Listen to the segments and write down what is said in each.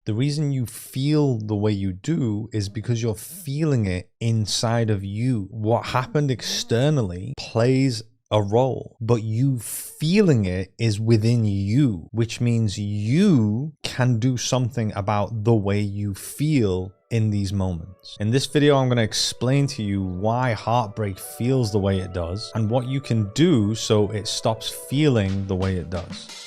The reason you feel the way you do is because you're feeling it inside of you. What happened externally plays a role, but you feeling it is within you, which means you can do something about the way you feel in these moments. In this video, I'm going to explain to you why heartbreak feels the way it does and what you can do so it stops feeling the way it does.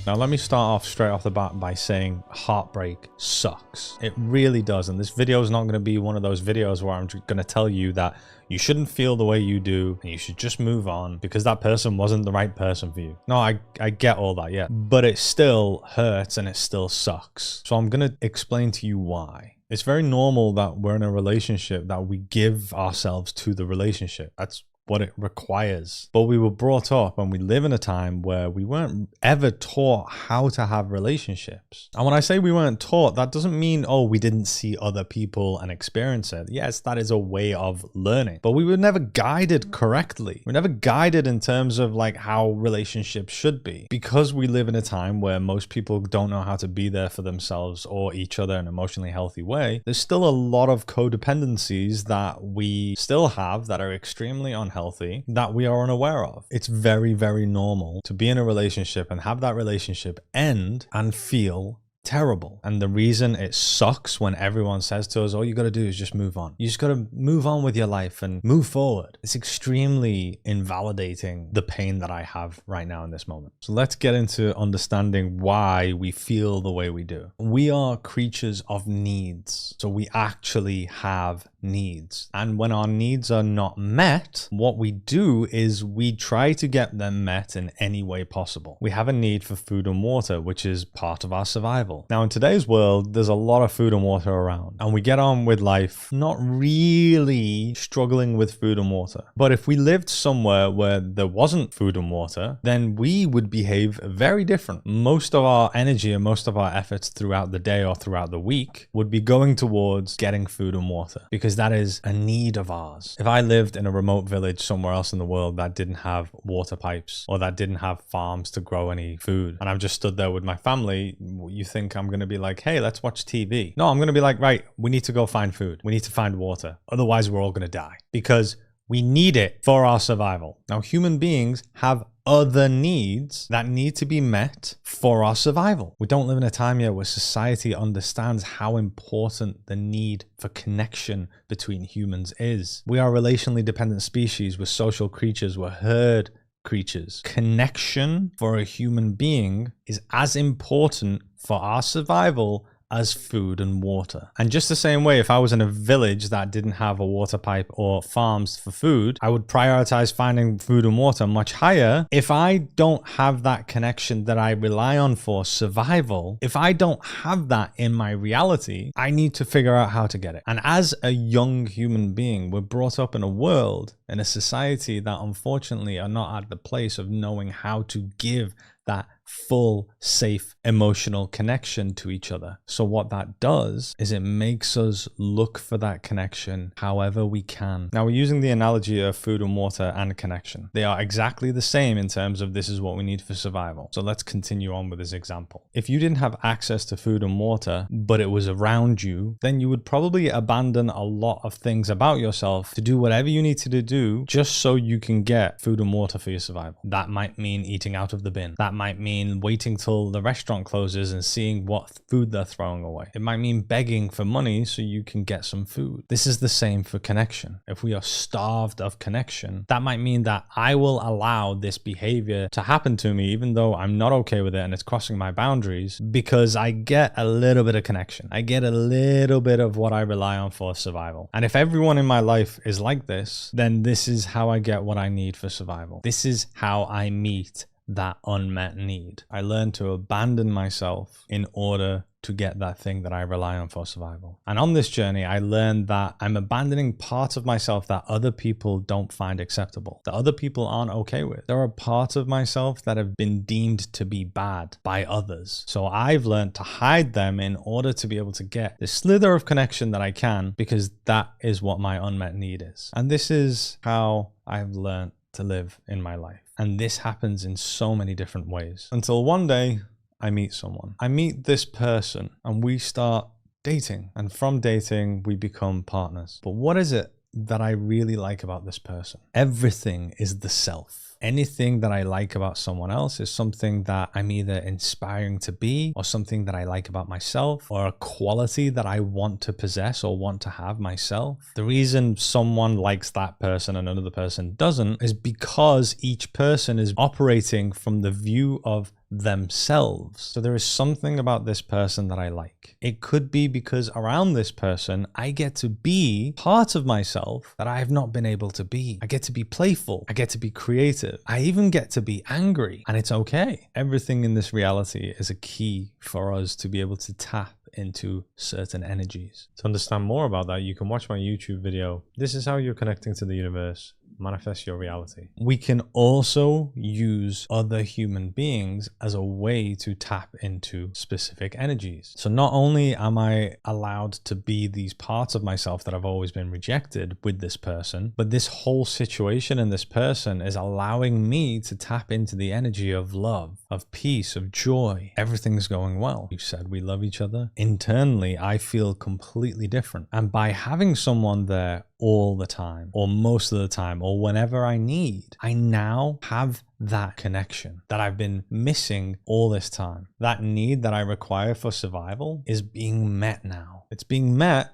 Now, let me start off straight off the bat by saying heartbreak sucks. It really does. And this video is not going to be one of those videos where I'm going to tell you that you shouldn't feel the way you do and you should just move on because that person wasn't the right person for you. No, I get all that, yeah. But it still hurts and it still sucks. So I'm going to explain to you why. It's very normal that we're in a relationship that we give ourselves to the relationship. That's what it requires. But we were brought up and we live in a time where we weren't ever taught how to have relationships. And when I say we weren't taught, that doesn't mean, oh, we didn't see other people and experience it. Yes, that is a way of learning, but we were never guided correctly. We're never guided in terms of like how relationships should be, because we live in a time where most people don't know how to be there for themselves or each other in an emotionally healthy way. There's still a lot of codependencies that we still have that are extremely unhealthy that we are unaware of. It's very, very normal to be in a relationship and have that relationship end and feel terrible. And the reason it sucks when everyone says to us, all you got to do is just move on. You just got to move on with your life and move forward. It's extremely invalidating the pain that I have right now in this moment. So let's get into understanding why we feel the way we do. We are creatures of needs. So we actually have needs. And when our needs are not met, what we do is we try to get them met in any way possible. We have a need for food and water, which is part of our survival. Now, in today's world, there's a lot of food and water around, and we get on with life not really struggling with food and water. But if we lived somewhere where there wasn't food and water, then we would behave very different. Most of our energy and most of our efforts throughout the day or throughout the week would be going towards getting food and water, because that is a need of ours. If I lived in a remote village somewhere else in the world that didn't have water pipes or that didn't have farms to grow any food, and I've just stood there with my family, you think I'm going to be like, hey, let's watch TV? No, I'm going to be like, right, we need to go find food. We need to find water. Otherwise, we're all going to die because we need it for our survival. Now, human beings have other needs that need to be met for our survival. We don't live in a time yet where society understands how important the need for connection between humans is. We are a relationally dependent species. We're social creatures. We're herd creatures. Connection for a human being is as important for our survival as food and water. And just the same way, if I was in a village that didn't have a water pipe or farms for food, I would prioritize finding food and water much higher. If I don't have that connection that I rely on for survival, if I don't have that in my reality, I need to figure out how to get it. And as a young human being, we're brought up in a world, in a society that unfortunately are not at the place of knowing how to give that full, safe, emotional connection to each other. So what that does is it makes us look for that connection however we can. Now, we're using the analogy of food and water and connection. They are exactly the same in terms of this is what we need for survival. So let's continue on with this example. If you didn't have access to food and water, but it was around you, then you would probably abandon a lot of things about yourself to do whatever you need to do just so you can get food and water for your survival. That might mean eating out of the bin. That might mean waiting till the restaurant closes and seeing what food they're throwing away. It might mean begging for money so you can get some food. This is the same for connection. If we are starved of connection, that might mean that I will allow this behavior to happen to me even though I'm not okay with it and it's crossing my boundaries, because I get a little bit of connection. I get a little bit of what I rely on for survival. And if everyone in my life is like this, then this is how I get what I need for survival. This is how I meet that unmet need. I learned to abandon myself in order to get that thing that I rely on for survival. And on this journey, I learned that I'm abandoning parts of myself that other people don't find acceptable, that other people aren't okay with. There are parts of myself that have been deemed to be bad by others. So I've learned to hide them in order to be able to get the slither of connection that I can, because that is what my unmet need is. And this is how I've learned to live in my life. And this happens in so many different ways. Until one day, I meet someone. I meet this person and we start dating. And from dating, we become partners. But what is it that I really like about this person? Everything is the self. Anything that I like about someone else is something that I'm either inspiring to be, or something that I like about myself, or a quality that I want to possess or want to have myself. The reason someone likes that person and another person doesn't is because each person is operating from the view of themselves. So there is something about this person that I like. It could be because around this person, I get to be part of myself that I have not been able to be. I get to be playful. I get to be creative. I even get to be angry, and it's okay. Everything in this reality is a key for us to be able to tap into certain energies. To understand more about that, you can watch my YouTube video. This is how you're connecting to the universe. Manifest your reality. We can also use other human beings as a way to tap into specific energies. So not only am I allowed to be these parts of myself that have always been rejected with this person, but this whole situation and this person is allowing me to tap into the energy of love, of peace, of joy. Everything's going well. You said we love each other. Internally, I feel completely different. And by having someone there all the time, or most of the time, or whenever I need, I now have that connection that I've been missing all this time. That need that I require for survival is being met now. It's being met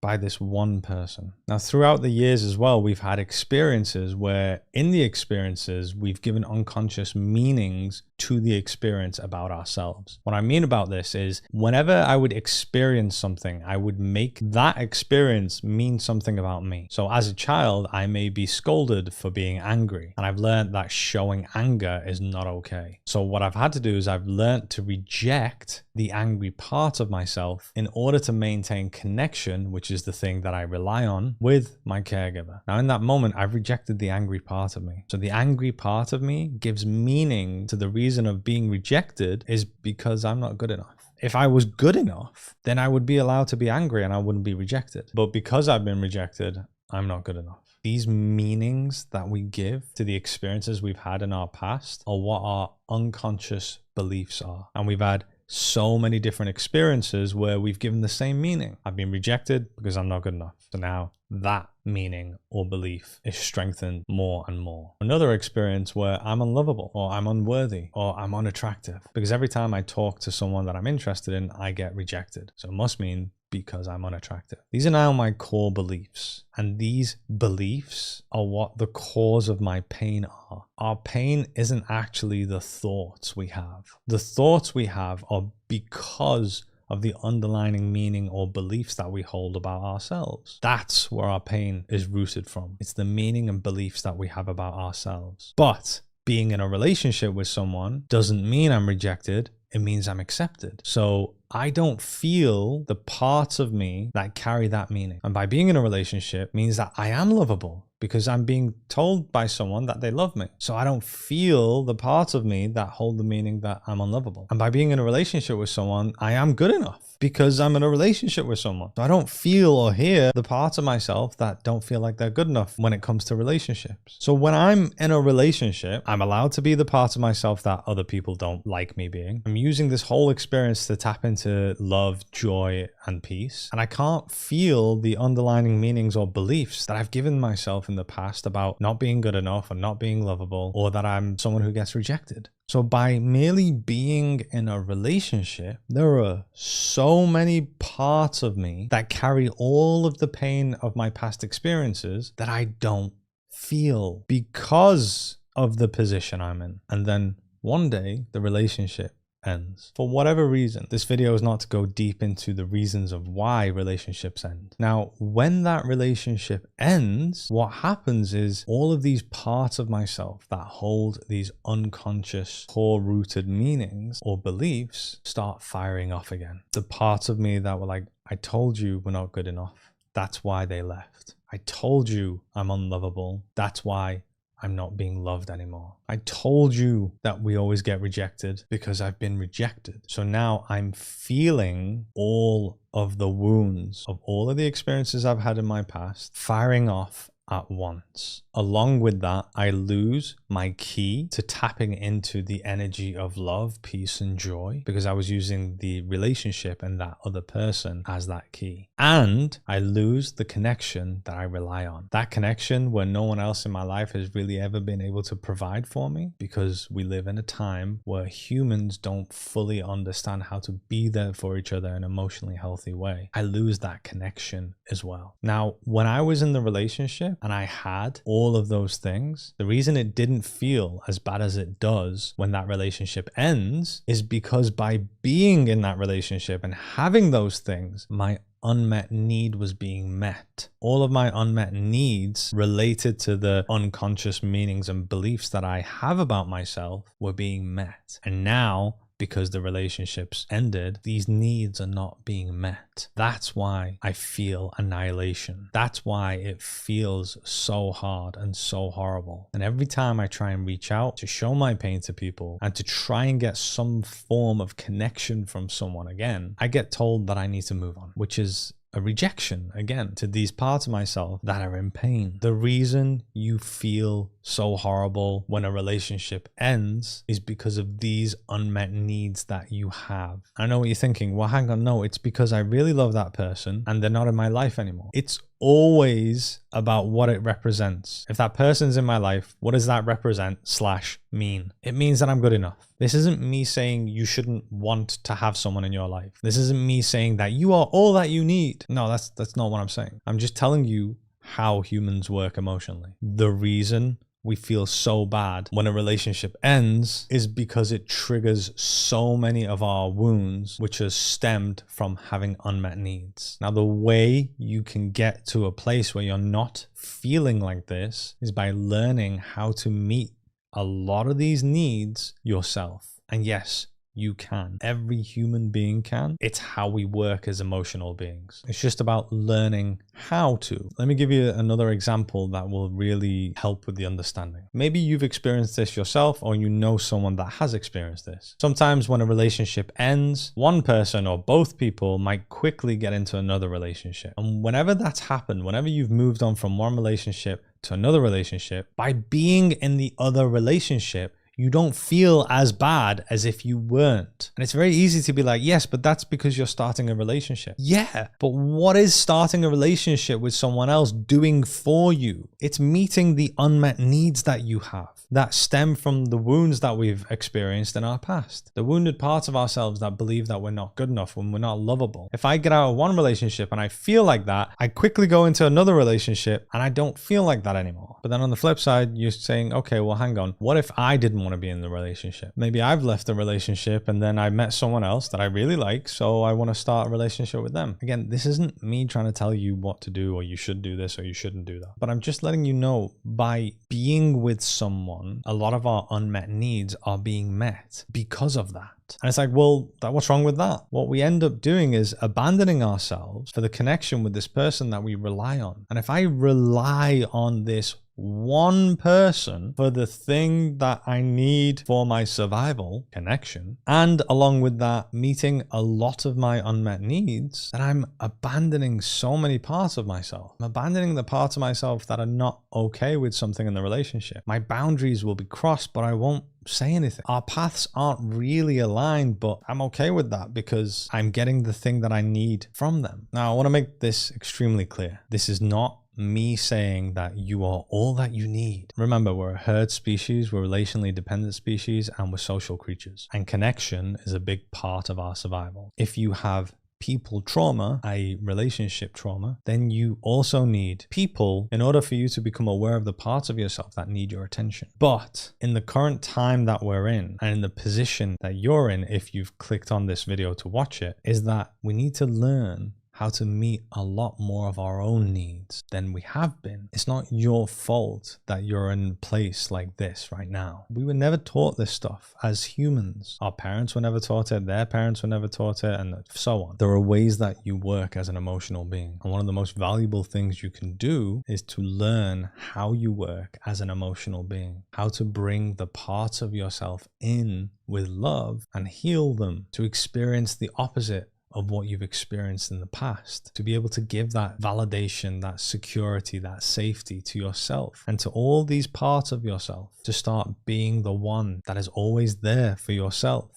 by this one person. Now, throughout the years as well, we've had experiences where in the experiences, we've given unconscious meanings to the experience about ourselves. What I mean about this is whenever I would experience something, I would make that experience mean something about me. So as a child, I may be scolded for being angry, and I've learned that showing anger is not okay. So what I've had to do is I've learned to reject the angry part of myself in order to maintain connection, which is the thing that I rely on, with my caregiver. Now, in that moment, I've rejected the angry part of me. So the angry part of me gives meaning to the reason of being rejected is because I'm not good enough. If I was good enough, then I would be allowed to be angry and I wouldn't be rejected. But because I've been rejected, I'm not good enough. These meanings that we give to the experiences we've had in our past are what our unconscious beliefs are. And we've had so many different experiences where we've given the same meaning. I've been rejected because I'm not good enough. So now that meaning or belief is strengthened more and more. Another experience where I'm unlovable, or I'm unworthy, or I'm unattractive, because every time I talk to someone that I'm interested in, I get rejected. So it must mean because I'm unattractive. These are now my core beliefs, and these beliefs are what the cause of my pain are. Our pain isn't actually the thoughts we have. The thoughts we have are because of the underlying meaning or beliefs that we hold about ourselves. That's where our pain is rooted from. It's the meaning and beliefs that we have about ourselves. But being in a relationship with someone doesn't mean I'm rejected. It means I'm accepted. So I don't feel the parts of me that carry that meaning. And by being in a relationship means that I am lovable because I'm being told by someone that they love me. So I don't feel the parts of me that hold the meaning that I'm unlovable. And by being in a relationship with someone, I am good enough because I'm in a relationship with someone. So I don't feel or hear the parts of myself that don't feel like they're good enough when it comes to relationships. So when I'm in a relationship, I'm allowed to be the part of myself that other people don't like me being. I'm using this whole experience to tap into love, joy, and peace. And I can't feel the underlying meanings or beliefs that I've given myself in the past about not being good enough or not being lovable, or that I'm someone who gets rejected. So by merely being in a relationship, there are so many parts of me that carry all of the pain of my past experiences that I don't feel because of the position I'm in. And then one day the relationship ends. For whatever reason, this video is not to go deep into the reasons of why relationships end. Now, when that relationship ends, what happens is all of these parts of myself that hold these unconscious, core-rooted meanings or beliefs start firing off again. The parts of me that were like, I told you we're not good enough. That's why they left. I told you I'm unlovable. That's why I'm not being loved anymore. I told you that we always get rejected because I've been rejected. So now I'm feeling all of the wounds of all of the experiences I've had in my past firing off at once. Along with that, I lose my key to tapping into the energy of love, peace, and joy because I was using the relationship and that other person as that key. And I lose the connection that I rely on. That connection where no one else in my life has really ever been able to provide for me, because we live in a time where humans don't fully understand how to be there for each other in an emotionally healthy way. I lose that connection as well. Now, when I was in the relationship and I had all of those things, the reason it didn't feel as bad as it does when that relationship ends is because by being in that relationship and having those things, my unmet need was being met. All of my unmet needs related to the unconscious meanings and beliefs that I have about myself were being met. And now, because the relationships ended, these needs are not being met. That's why I feel annihilation. That's why it feels so hard and so horrible. And every time I try and reach out to show my pain to people and to try and get some form of connection from someone again, I get told that I need to move on, which is a rejection again to these parts of myself that are in pain. The reason you feel so horrible when a relationship ends is because of these unmet needs that you have. I know what you're thinking. Well, hang on. No, it's because I really love that person and they're not in my life anymore. It's always about what it represents. If that person's in my life, what does that represent / mean? It means that I'm good enough. This isn't me saying you shouldn't want to have someone in your life. This isn't me saying that you are all that you need. No, that's not what I'm saying. I'm just telling you how humans work emotionally. The reason we feel so bad when a relationship ends is because it triggers so many of our wounds, which are stemmed from having unmet needs. Now, the way you can get to a place where you're not feeling like this is by learning how to meet a lot of these needs yourself. And yes, you can. Every human being can. It's how we work as emotional beings. It's just about learning how to. Let me give you another example that will really help with the understanding. Maybe you've experienced this yourself, or you know someone that has experienced this. Sometimes when a relationship ends, one person or both people might quickly get into another relationship. And whenever that's happened, whenever you've moved on from one relationship to another relationship, by being in the other relationship, you don't feel as bad as if you weren't. And it's very easy to be like, yes, but that's because you're starting a relationship. Yeah, but what is starting a relationship with someone else doing for you? It's meeting the unmet needs that you have that stem from the wounds that we've experienced in our past. The wounded parts of ourselves that believe that we're not good enough, when we're not lovable. If I get out of one relationship and I feel like that, I quickly go into another relationship and I don't feel like that anymore. But then on the flip side, you're saying, okay, well, hang on. What if I didn't want to be in the relationship? Maybe I've left the relationship and then I met someone else that I really like, so I want to start a relationship with them. Again, this isn't me trying to tell you what to do, or you should do this or you shouldn't do that. But I'm just letting you know, by being with someone, a lot of our unmet needs are being met because of that. And it's like, well, what's wrong with that? What we end up doing is abandoning ourselves for the connection with this person that we rely on. And if I rely on this one person for the thing that I need for my survival, connection, and along with that, meeting a lot of my unmet needs, then I'm abandoning so many parts of myself. I'm abandoning the parts of myself that are not okay with something in the relationship. My boundaries will be crossed, but I won't say anything. Our paths aren't really aligned, but I'm okay with that because I'm getting the thing that I need from them. Now, I want to make this extremely clear. This is not me saying that you are all that you need. Remember, we're a herd species, we're relationally dependent species, and we're social creatures. And connection is a big part of our survival. If you have people trauma, i.e. relationship trauma, then you also need people in order for you to become aware of the parts of yourself that need your attention. But in the current time that we're in, and in the position that you're in, if you've clicked on this video to watch it, is that we need to learn how to meet a lot more of our own needs than we have been. It's not your fault that you're in a place like this right now. We were never taught this stuff as humans. Our parents were never taught it, their parents were never taught it, and so on. There are ways that you work as an emotional being. And one of the most valuable things you can do is to learn how you work as an emotional being, how to bring the parts of yourself in with love and heal them, to experience the opposite of what you've experienced in the past, to be able to give that validation, that security, that safety to yourself and to all these parts of yourself, to start being the one that is always there for yourself.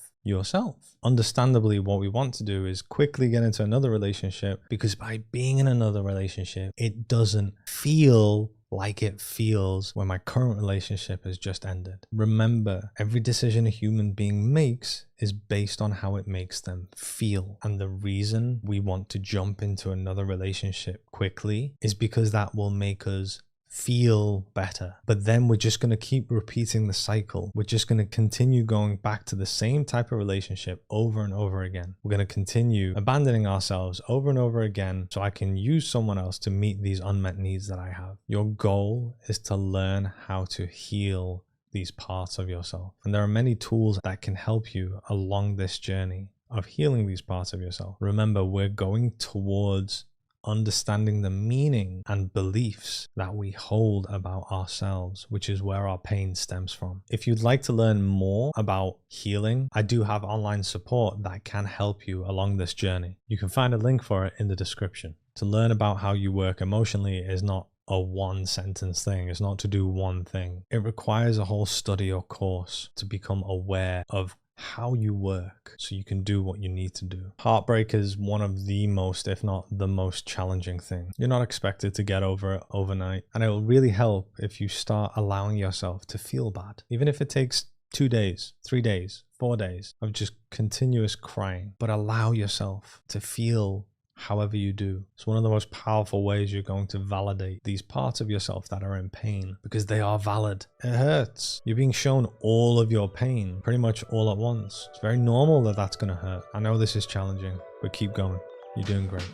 Understandably, what we want to do is quickly get into another relationship, because by being in another relationship, it doesn't feel like it feels when my current relationship has just ended. Remember, every decision a human being makes is based on how it makes them feel. And the reason we want to jump into another relationship quickly is because that will make us feel better. But then we're just going to keep repeating the cycle. We're just going to continue going back to the same type of relationship over and over again. We're going to continue abandoning ourselves over and over again so I can use someone else to meet these unmet needs that I have. Your goal is to learn how to heal these parts of yourself. And there are many tools that can help you along this journey of healing these parts of yourself. Remember, we're going towards understanding the meaning and beliefs that we hold about ourselves, which is where our pain stems from. If you'd like to learn more about healing, I do have online support that can help you along this journey. You can find a link for it in the description. To learn about how you work emotionally is not a one sentence thing. It's not to do one thing. It requires a whole study or course to become aware of how you work so you can do what you need to do. Heartbreak is one of the most, if not the most challenging thing. You're not expected to get over it overnight, and it will really help if you start allowing yourself to feel bad. Even if it takes 2 days, 3 days, 4 days of just continuous crying, but allow yourself to feel however you do. It's one of the most powerful ways you're going to validate these parts of yourself that are in pain, because they are valid. It hurts. You're being shown all of your pain pretty much all at once. It's very normal that that's going to hurt. I know this is challenging, but keep going. You're doing great.